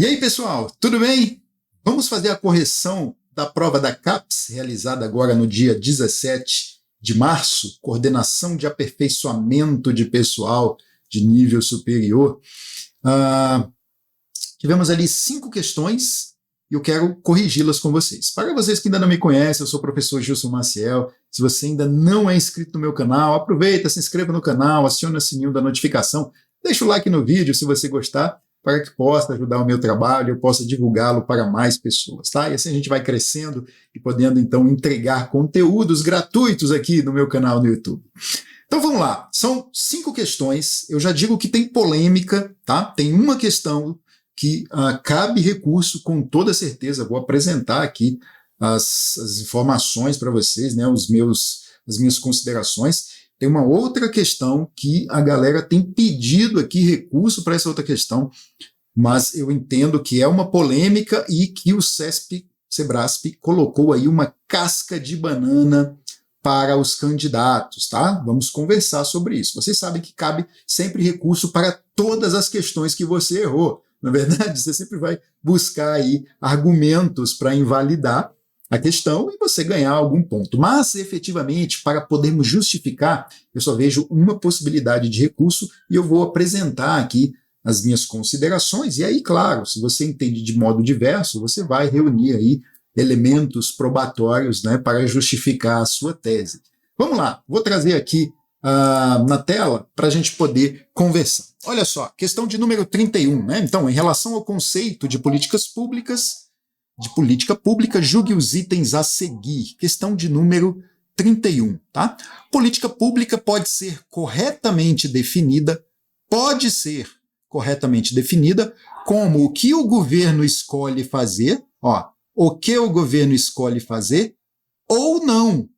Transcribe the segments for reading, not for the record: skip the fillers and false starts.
E aí, pessoal, tudo bem? Vamos fazer a correção da prova da CAPES, realizada agora no dia 17 de março, coordenação de aperfeiçoamento de pessoal de nível superior. Tivemos ali 5 questões e eu quero corrigi-las com vocês. Para vocês que ainda não me conhecem, eu sou o professor Gilson Maciel. Se você ainda não é inscrito no meu canal, aproveita, se inscreva no canal, acione o sininho da notificação, deixa o like no vídeo se você gostar, para que possa ajudar o meu trabalho, eu possa divulgá-lo para mais pessoas, tá? E assim a gente vai crescendo e podendo, então, entregar conteúdos gratuitos aqui no meu canal no YouTube. Então vamos lá, são 5 questões, eu já digo que tem polêmica, tá? Tem uma questão que cabe recurso com toda certeza, vou apresentar aqui as informações para vocês, né, as minhas considerações. Tem uma outra questão que a galera tem pedido aqui recurso para essa outra questão, mas eu entendo que é uma polêmica e que o Sebrasp colocou aí uma casca de banana para os candidatos, tá? Vamos conversar sobre isso. Vocês sabem que cabe sempre recurso para todas as questões que você errou. Na verdade, você sempre vai buscar aí argumentos para invalidar a questão e você ganhar algum ponto. Mas, efetivamente, para podermos justificar, eu só vejo uma possibilidade de recurso e eu vou apresentar aqui as minhas considerações. E aí, claro, se você entende de modo diverso, você vai reunir aí elementos probatórios, né, para justificar a sua tese. Vamos lá, vou trazer aqui na tela para a gente poder conversar. Olha só, questão de número 31, né? Então, em relação ao conceito de políticas públicas, de política pública, julgue os itens a seguir. Questão de número 31, tá? Política pública pode ser corretamente definida como o que o governo escolhe fazer, ó, o que o governo escolhe fazer ou não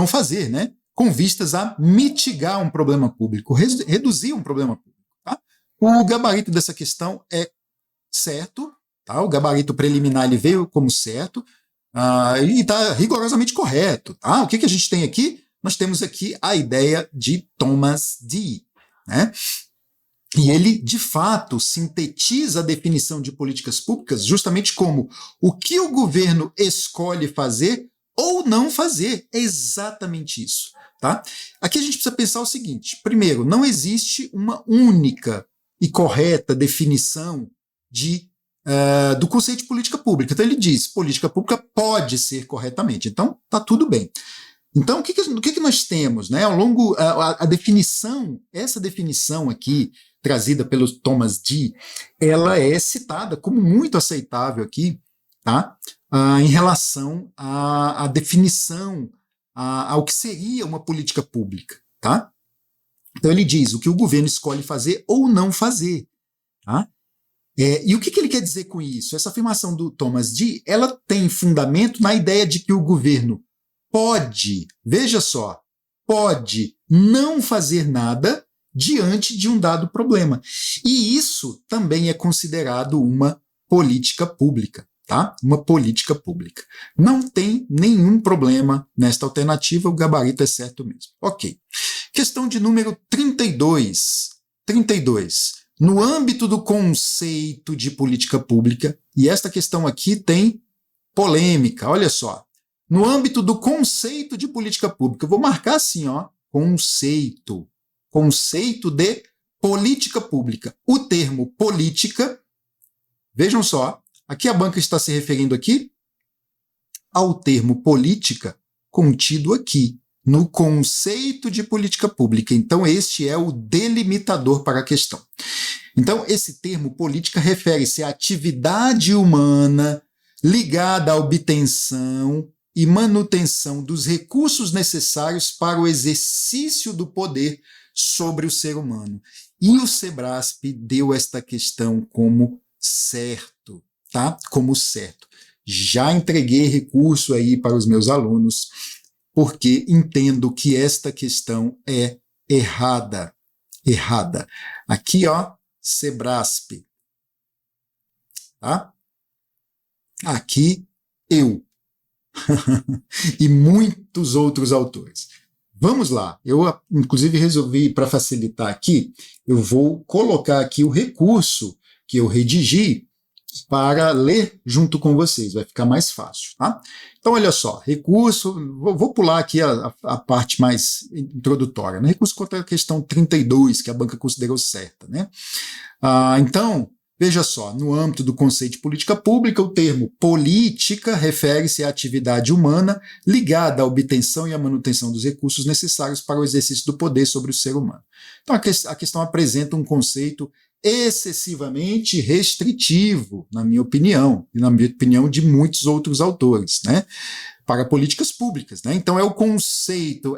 fazer, né? Com vistas a mitigar um problema público, reduzir um problema público, tá? O gabarito dessa questão é certo, tá? O gabarito preliminar ele veio como certo e está rigorosamente correto. Tá? O que a gente tem aqui? Nós temos aqui a ideia de Thomas Dee, né? E ele, de fato, sintetiza a definição de políticas públicas justamente como o que o governo escolhe fazer ou não fazer. É exatamente isso. Tá? Aqui a gente precisa pensar o seguinte. Primeiro, não existe uma única e correta definição do conceito de política pública. Então ele diz, política pública pode ser corretamente. Então tá tudo bem. Então o que nós temos, né? Ao longo a definição, essa definição aqui trazida pelo Thomas Dee, ela é citada como muito aceitável aqui, tá? Em relação à definição, ao que seria uma política pública, tá? Então ele diz o que o governo escolhe fazer ou não fazer, tá? E o que ele quer dizer com isso? Essa afirmação do Thomas Dee, ela tem fundamento na ideia de que o governo pode, veja só, pode não fazer nada diante de um dado problema. E isso também é considerado uma política pública, tá? Uma política pública. Não tem nenhum problema nesta alternativa, o gabarito é certo mesmo. Ok. Questão de número 32. 32. No âmbito do conceito de política pública, e esta questão aqui tem polêmica, olha só. No âmbito do conceito de política pública, eu vou marcar assim, ó, conceito de política pública. O termo política, vejam só, aqui a banca está se referindo aqui ao termo política contido aqui, no conceito de política pública. Então, este é o delimitador para a questão. Então, esse termo política refere-se à atividade humana ligada à obtenção e manutenção dos recursos necessários para o exercício do poder sobre o ser humano. E o Sebrasp deu esta questão como certo, tá? Como certo. Já entreguei recurso aí para os meus alunos, porque entendo que esta questão é errada. Errada. Aqui, ó, Sebrasp. Tá? Aqui, eu. E muitos outros autores. Vamos lá. Eu, inclusive, resolvi, para facilitar aqui, eu vou colocar aqui o recurso que eu redigi para ler junto com vocês, vai ficar mais fácil, tá? Então, olha só, recurso, vou pular aqui a parte mais introdutória, né? Recurso contra a questão 32, que a banca considerou certa, né? Então, veja só, no âmbito do conceito de política pública, o termo política refere-se à atividade humana ligada à obtenção e à manutenção dos recursos necessários para o exercício do poder sobre o ser humano. Então, a questão apresenta um conceito excessivamente restritivo, na minha opinião, e na minha opinião de muitos outros autores, né, para políticas públicas, né? Então é o conceito,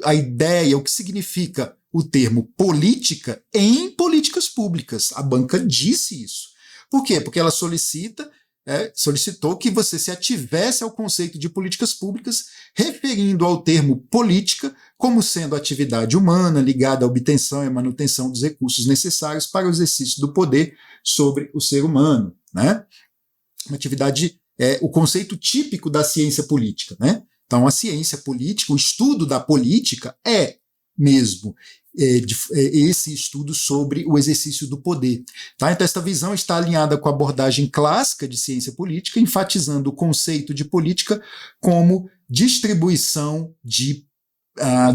a ideia, o que significa o termo política em políticas públicas. A banca disse isso. Por quê? Porque ela solicitou que você se ativesse ao conceito de políticas públicas, referindo ao termo política como sendo atividade humana ligada à obtenção e à manutenção dos recursos necessários para o exercício do poder sobre o ser humano, né? Uma atividade, o conceito típico da ciência política, né? Então, a ciência política, o estudo da política é mesmo esse estudo sobre o exercício do poder. Tá? Então, esta visão está alinhada com a abordagem clássica de ciência política, enfatizando o conceito de política como distribuição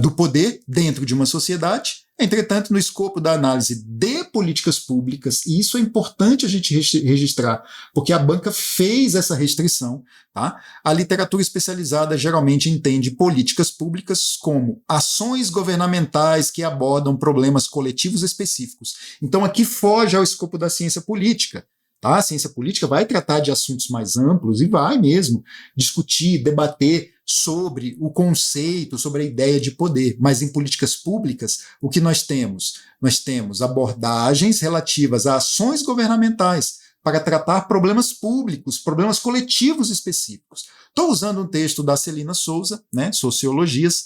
do poder dentro de uma sociedade. Entretanto, no escopo da análise de políticas públicas, e isso é importante a gente registrar, porque a banca fez essa restrição, tá? A literatura especializada geralmente entende políticas públicas como ações governamentais que abordam problemas coletivos específicos. Então, aqui foge ao escopo da ciência política. Tá? A ciência política vai tratar de assuntos mais amplos e vai mesmo discutir, debater sobre o conceito, sobre a ideia de poder. Mas em políticas públicas, o que nós temos? Nós temos abordagens relativas a ações governamentais para tratar problemas públicos, problemas coletivos específicos. Estou usando um texto da Celina Souza, né, Sociologias.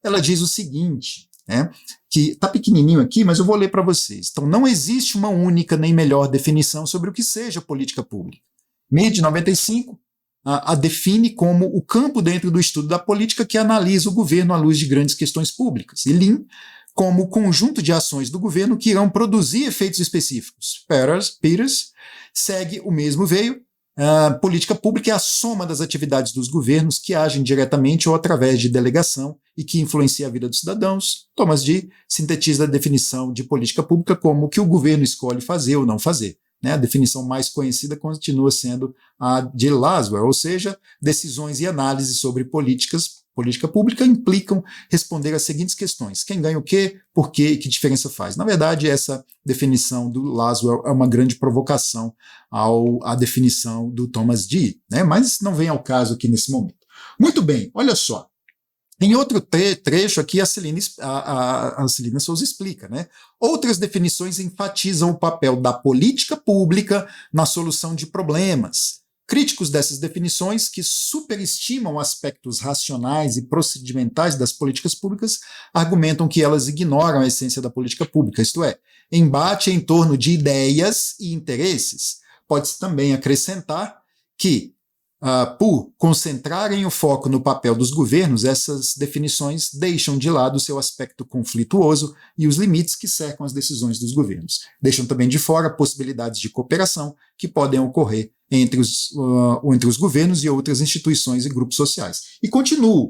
Ela diz o seguinte, né, que está pequenininho aqui, mas eu vou ler para vocês. Então, não existe uma única nem melhor definição sobre o que seja política pública. Mead, 95, a define como o campo dentro do estudo da política que analisa o governo à luz de grandes questões públicas. E Lin, como o conjunto de ações do governo que irão produzir efeitos específicos. Peters segue o mesmo veio. Política pública é a soma das atividades dos governos que agem diretamente ou através de delegação e que influencia a vida dos cidadãos. Thomas Dee sintetiza a definição de política pública como o que o governo escolhe fazer ou não fazer. Né? A definição mais conhecida continua sendo a de Laswell, ou seja, decisões e análises sobre política pública implicam responder as seguintes questões: quem ganha o quê, por quê e que diferença faz? Na verdade, essa definição do Laswell é uma grande provocação à definição do Thomas Dee, né? Mas não vem ao caso aqui nesse momento. Muito bem, olha só. Em outro trecho aqui, a Celina Souza explica, né? Outras definições enfatizam o papel da política pública na solução de problemas. Críticos dessas definições, que superestimam aspectos racionais e procedimentais das políticas públicas, argumentam que elas ignoram a essência da política pública, isto é, embate em torno de ideias e interesses. Pode-se também acrescentar que, por concentrarem o foco no papel dos governos, essas definições deixam de lado o seu aspecto conflituoso e os limites que cercam as decisões dos governos. Deixam também de fora possibilidades de cooperação que podem ocorrer entre os governos e outras instituições e grupos sociais. E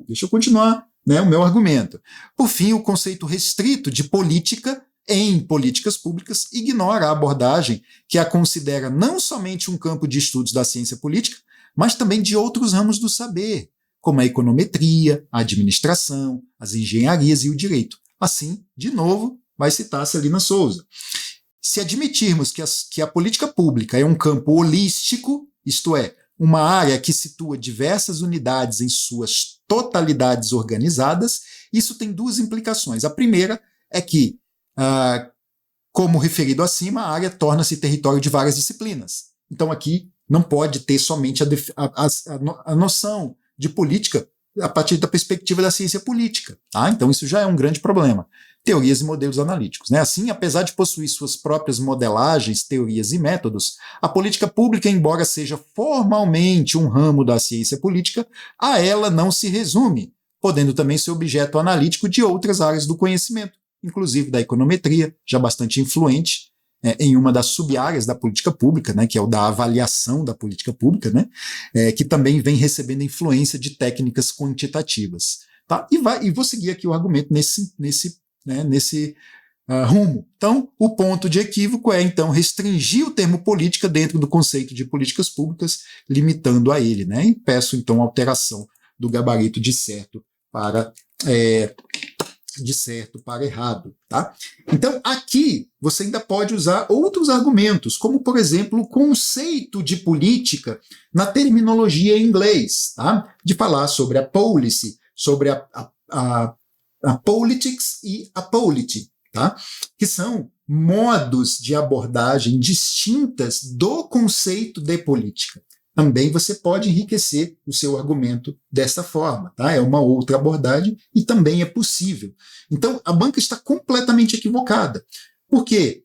deixa eu continuar, né, o meu argumento. Por fim, o conceito restrito de política em políticas públicas ignora a abordagem que a considera não somente um campo de estudos da ciência política, mas também de outros ramos do saber, como a econometria, a administração, as engenharias e o direito. Assim, de novo, vai citar a Celina Souza. Se admitirmos que a política pública é um campo holístico, isto é, uma área que situa diversas unidades em suas totalidades organizadas, isso tem duas implicações. A primeira é que, como referido acima, a área torna-se território de várias disciplinas. Então, aqui não pode ter somente a noção de política a partir da perspectiva da ciência política. Tá? Então, isso já é um grande problema. Teorias e modelos analíticos. Né? Assim, apesar de possuir suas próprias modelagens, teorias e métodos, a política pública, embora seja formalmente um ramo da ciência política, a ela não se resume, podendo também ser objeto analítico de outras áreas do conhecimento, inclusive da econometria, já bastante influente, em uma das sub-áreas da política pública, né, que é o da avaliação da política pública, né, que também vem recebendo influência de técnicas quantitativas. Tá? E vou seguir aqui o argumento nesse rumo. Então, o ponto de equívoco é, então, restringir o termo política dentro do conceito de políticas públicas, limitando a ele, né? E peço, então, alteração do gabarito de certo para errado, tá? Então, aqui, você ainda pode usar outros argumentos, como, por exemplo, o conceito de política na terminologia em inglês, tá? De falar sobre a policy, sobre a politics e a polity, tá? Que são modos de abordagem distintas do conceito de política. Também você pode enriquecer o seu argumento dessa forma, tá? É uma outra abordagem e também é possível. Então, a banca está completamente equivocada, porque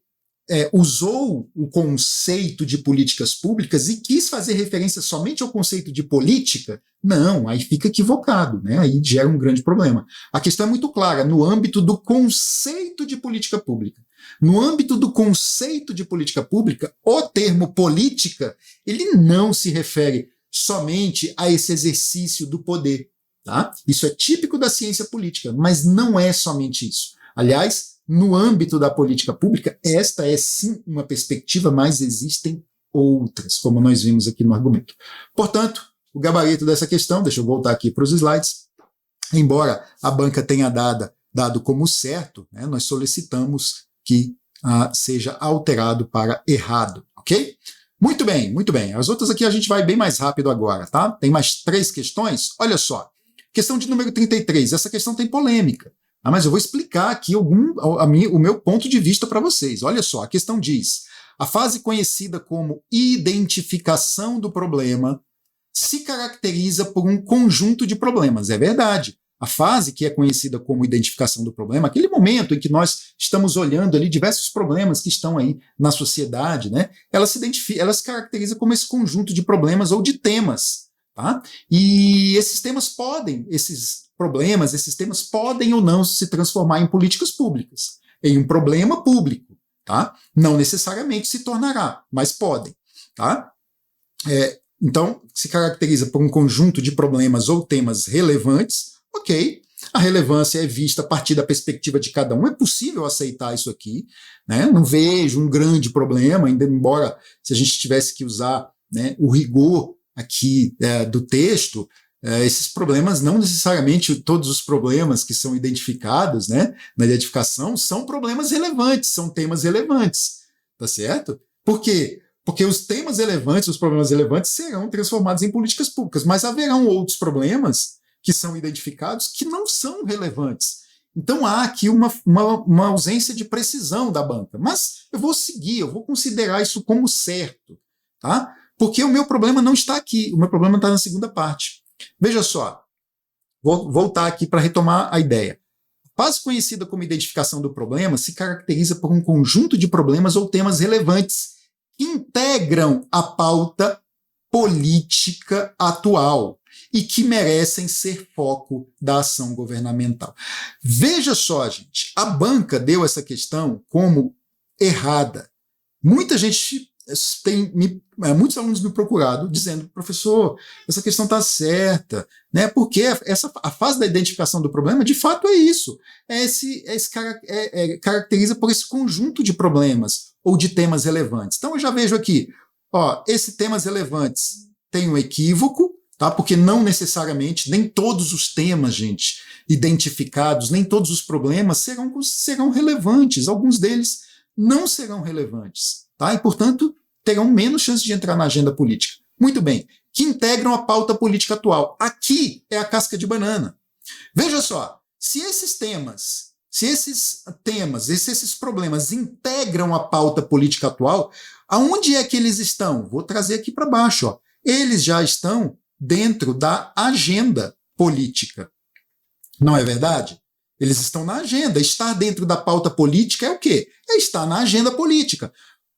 usou o conceito de políticas públicas e quis fazer referência somente ao conceito de política. Não, aí fica equivocado, né? Aí gera um grande problema. A questão é muito clara, no âmbito do conceito de política pública. No âmbito do conceito de política pública, o termo política, ele não se refere somente a esse exercício do poder, tá? Isso é típico da ciência política, mas não é somente isso. Aliás, no âmbito da política pública, esta é sim uma perspectiva, mas existem outras, como nós vimos aqui no argumento. Portanto, o gabarito dessa questão, deixa eu voltar aqui para os slides, embora a banca tenha dado como certo, né, nós solicitamos que seja alterado para errado, ok? Muito bem, muito bem. As outras aqui a gente vai bem mais rápido agora, tá? Tem mais 3 questões? Olha só. Questão de número 33, essa questão tem polêmica. Mas eu vou explicar aqui o meu ponto de vista para vocês. Olha só, a questão diz: a fase conhecida como identificação do problema se caracteriza por um conjunto de problemas. É verdade. A fase que é conhecida como identificação do problema, aquele momento em que nós estamos olhando ali diversos problemas que estão aí na sociedade, né? Ela se caracteriza como esse conjunto de problemas ou de temas, tá? E esses temas podem ou não se transformar em políticas públicas, em um problema público, tá? Não necessariamente se tornará, mas podem, tá? Então, se caracteriza por um conjunto de problemas ou temas relevantes, ok, a relevância é vista a partir da perspectiva de cada um, é possível aceitar isso aqui, né? Não vejo um grande problema, ainda embora se a gente tivesse que usar, né, o rigor aqui do texto, esses problemas, não necessariamente todos os problemas que são identificados, né, na identificação são problemas relevantes, são temas relevantes, tá certo? Por quê? Porque os temas relevantes, os problemas relevantes serão transformados em políticas públicas, mas haverão outros problemas que são identificados que não são relevantes. Então há aqui uma ausência de precisão da banca, mas eu vou considerar isso como certo, tá? Porque o meu problema não está aqui, o meu problema está na segunda parte. Veja só, vou voltar aqui para retomar a ideia. A fase conhecida como identificação do problema se caracteriza por um conjunto de problemas ou temas relevantes que integram a pauta política atual e que merecem ser foco da ação governamental. Veja só, gente, a banca deu essa questão como errada. Muita gente muitos alunos me procuraram dizendo: professor, essa questão está certa, né? Porque a fase da identificação do problema, de fato, é isso. Caracteriza por esse conjunto de problemas ou de temas relevantes. Então, eu já vejo aqui, esses temas relevantes têm um equívoco, tá? Porque não necessariamente, nem todos os temas, gente, identificados, nem todos os problemas serão relevantes. Alguns deles não serão relevantes. Tá? E, portanto, terão menos chance de entrar na agenda política. Muito bem, que integram a pauta política atual. Aqui é a casca de banana. Veja só, se esses problemas integram a pauta política atual, aonde é que eles estão? Vou trazer aqui para baixo. Ó. Eles já estão dentro da agenda política. Não é verdade? Eles estão na agenda. Estar dentro da pauta política é o quê? É estar na agenda política.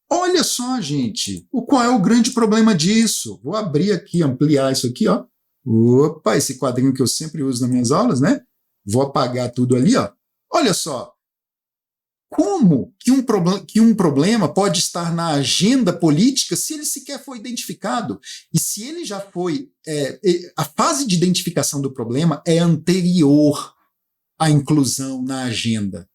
Olha só, gente, qual é o grande problema disso? Vou abrir aqui, ampliar isso aqui, ó. Opa, esse quadrinho que eu sempre uso nas minhas aulas, né? Vou apagar tudo ali, ó. Olha só. como que um problema pode estar na agenda política se ele sequer foi identificado? E se ele já foi. A fase de identificação do problema é anterior à inclusão na agenda.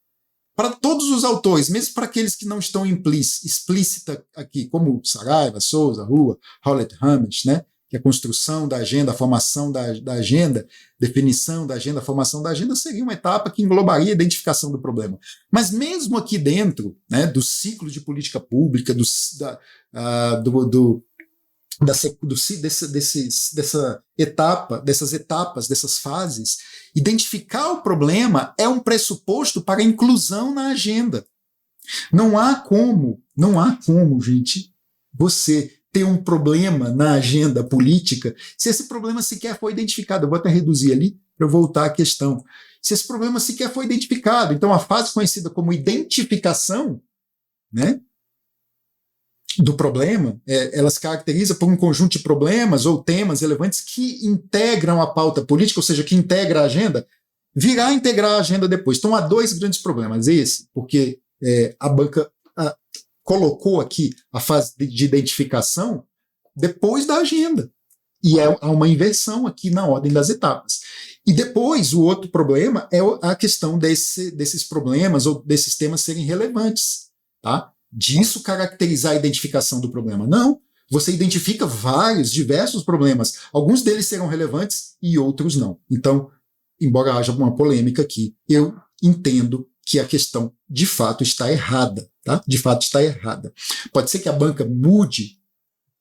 Para todos os autores, mesmo para aqueles que não estão explícita aqui, como Saraiva, Souza, Rua, Howlett Hammett, né? Que a construção da agenda, a formação da agenda, definição da agenda, a formação da agenda seria uma etapa que englobaria a identificação do problema. Mas mesmo aqui dentro, né, do ciclo de política pública, dessa etapa, dessas etapas, dessas fases, identificar o problema é um pressuposto para a inclusão na agenda. Não há como, gente, você ter um problema na agenda política se esse problema sequer foi identificado. Eu vou até reduzir ali para eu voltar à questão. Se esse problema sequer foi identificado, então a fase conhecida como identificação, né, do problema, ela se caracteriza por um conjunto de problemas ou temas relevantes que integram a pauta política, ou seja, que integra a agenda, virá integrar a agenda depois. Então há dois grandes problemas. Esse, porque a banca colocou aqui a fase de identificação depois da agenda. E há uma inversão aqui na ordem das etapas. E depois, o outro problema é a questão desses problemas ou desses temas serem relevantes, tá? Disso caracterizar a identificação do problema. Não, você identifica diversos problemas. Alguns deles serão relevantes e outros não. Então, embora haja uma polêmica aqui, eu entendo que a questão de fato está errada, tá? De fato está errada. Pode ser que a banca mude?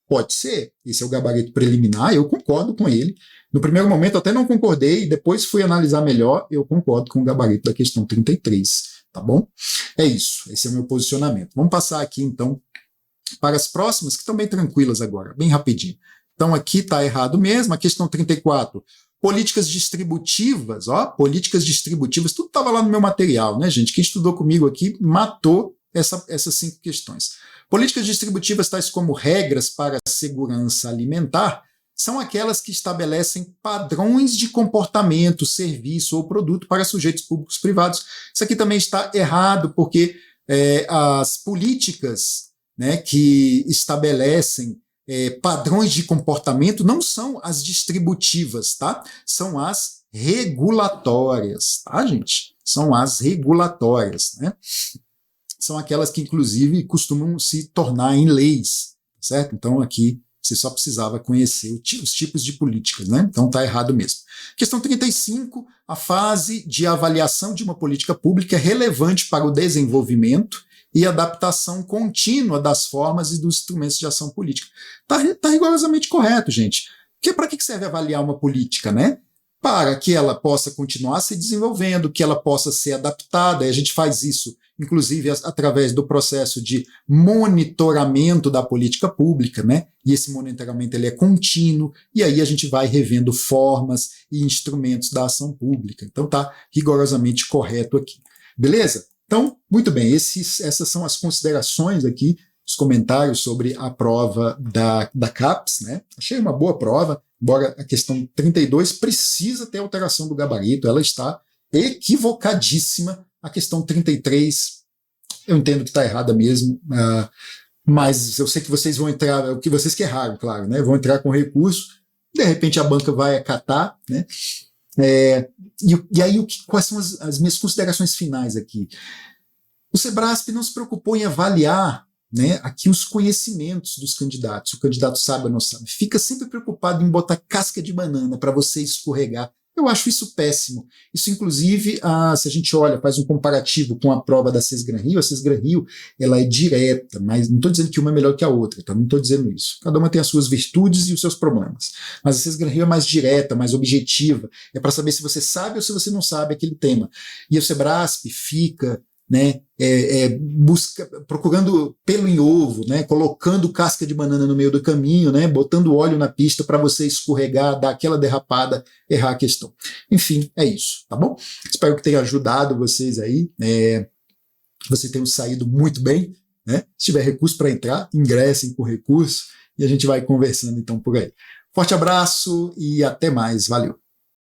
Pode ser. Esse é o gabarito preliminar, eu concordo com ele. No primeiro momento eu até não concordei, depois fui analisar melhor, eu concordo com o gabarito da questão 33, tá bom? É isso, esse é o meu posicionamento. Vamos passar aqui então para as próximas, que estão bem tranquilas agora, bem rapidinho. Então aqui está errado mesmo, a questão 34. Políticas distributivas, políticas distributivas, tudo estava lá no meu material, né, gente? Quem estudou comigo aqui matou essas 5 questões. Políticas distributivas, tais como regras para a segurança alimentar, são aquelas que estabelecem padrões de comportamento, serviço ou produto para sujeitos públicos privados. Isso aqui também está errado, porque as políticas, né, que estabelecem padrões de comportamento não são as distributivas, tá? São as regulatórias, tá, gente? São as regulatórias, né? São aquelas que, inclusive, costumam se tornar em leis, certo? Então, aqui, você só precisava conhecer os tipos de políticas, né? Então, tá errado mesmo. Questão 35, a fase de avaliação de uma política pública é relevante para o desenvolvimento e adaptação contínua das formas e dos instrumentos de ação política. Tá rigorosamente correto, gente. Porque para que serve avaliar uma política, né? Para que ela possa continuar se desenvolvendo, que ela possa ser adaptada, e a gente faz isso, inclusive, através do processo de monitoramento da política pública, né? E esse monitoramento ele é contínuo, e aí a gente vai revendo formas e instrumentos da ação pública. Então tá rigorosamente correto aqui. Beleza? Então, muito bem, essas são as considerações aqui, os comentários sobre a prova da CAPES, né? Achei uma boa prova, embora a questão 32 precisa ter alteração do gabarito, ela está equivocadíssima. A questão 33, eu entendo que está errada mesmo, mas eu sei que vocês vão entrar, o que vocês que erraram, claro, né? Vão entrar com recurso, de repente a banca vai acatar, né? E aí, quais são as minhas considerações finais aqui? O Sebrasp não se preocupou em avaliar, né, aqui os conhecimentos dos candidatos. O candidato sabe ou não sabe. Fica sempre preocupado em botar casca de banana para você escorregar. Eu acho isso péssimo. Isso, inclusive, se a gente olha, faz um comparativo com a prova da CESGRAN-Rio, a CESGRAN-Rio ela é direta, mas não estou dizendo que uma é melhor que a outra, tá? Não estou dizendo isso. Cada uma tem as suas virtudes e os seus problemas. Mas a CESGRAN-Rio é mais direta, mais objetiva, é para saber se você sabe ou se você não sabe aquele tema. E o Sebrasp fica, né, procurando pelo em ovo, né, colocando casca de banana no meio do caminho, né, botando óleo na pista para você escorregar, dar aquela derrapada, errar a questão. Enfim, é isso, tá bom? Espero que tenha ajudado vocês aí, que vocês tenham saído muito bem, né? Se tiver recurso para entrar, ingressem com recurso e a gente vai conversando então por aí. Forte abraço e até mais, valeu!